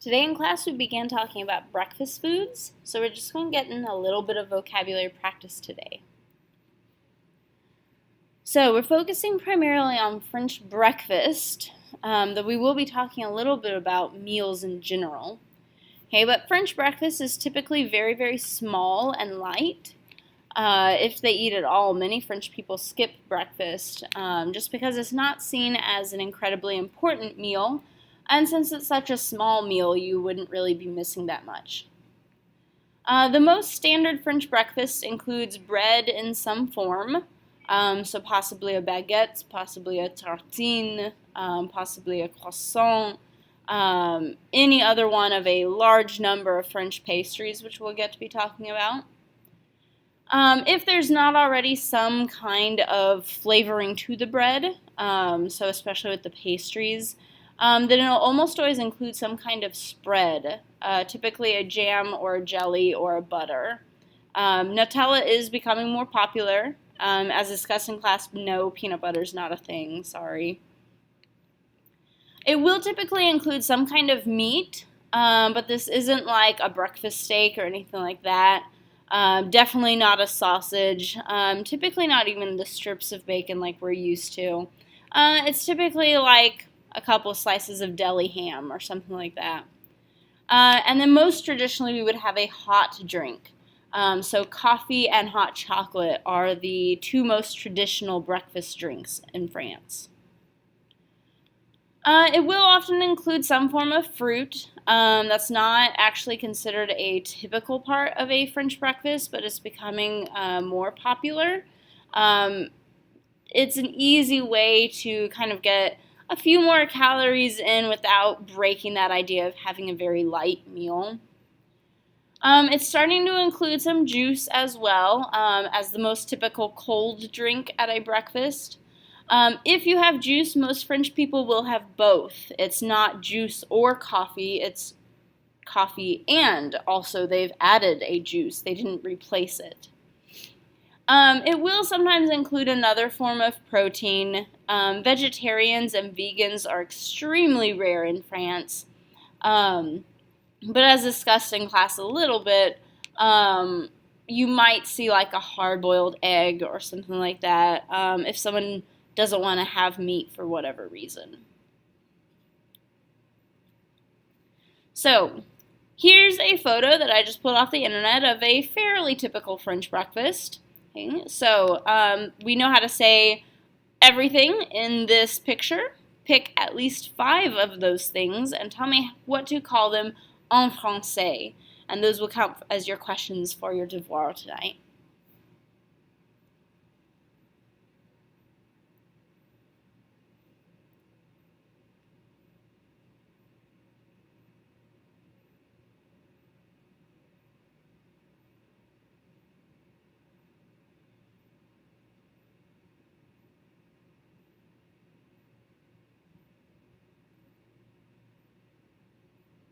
Today in class we began talking about breakfast foods, so we're just going to get in a little bit of vocabulary practice today. So we're focusing primarily on French breakfast, though we will be talking a little bit about meals in general. Okay, but French breakfast is typically very, very small and light. If they eat at all, many French people skip breakfast just because it's not seen as an incredibly important meal. And since it's such a small meal, you wouldn't really be missing that much. The most standard French breakfast includes bread in some form, so possibly a baguette, possibly a tartine, possibly a croissant, any other one of a large number of French pastries, which we'll get to be talking about. If there's not already some kind of flavoring to the bread, so especially with the pastries, then it'll almost always include some kind of spread, typically a jam or a jelly or a butter. Nutella is becoming more popular. As discussed in class, no, peanut butter is not a thing, sorry. It will typically include some kind of meat, but this isn't like a breakfast steak or anything like that. Definitely not a sausage, typically not even the strips of bacon like we're used to. It's typically like a couple slices of deli ham or something like that. And then most traditionally we would have a hot drink. So coffee and hot chocolate are the two most traditional breakfast drinks in France. It will often include some form of fruit. That's not actually considered a typical part of a French breakfast, but it's becoming more popular. It's an easy way to kind of get a few more calories in without breaking that idea of having a very light meal. It's starting to include some juice as well, as the most typical cold drink at a breakfast. If you have juice, most French people will have both. It's not juice or coffee, it's coffee and also they've added a juice. They didn't replace it. It will sometimes include another form of protein. Vegetarians and vegans are extremely rare in France. But as discussed in class a little bit, you might see like a hard-boiled egg or something like that if someone doesn't want to have meat for whatever reason. So, here's a photo that I just pulled off the internet of a fairly typical French breakfast. Okay, so we know how to say everything in this picture. Pick at least 5 of those things and tell me what to call them en français. And those will count as your questions for your devoir tonight.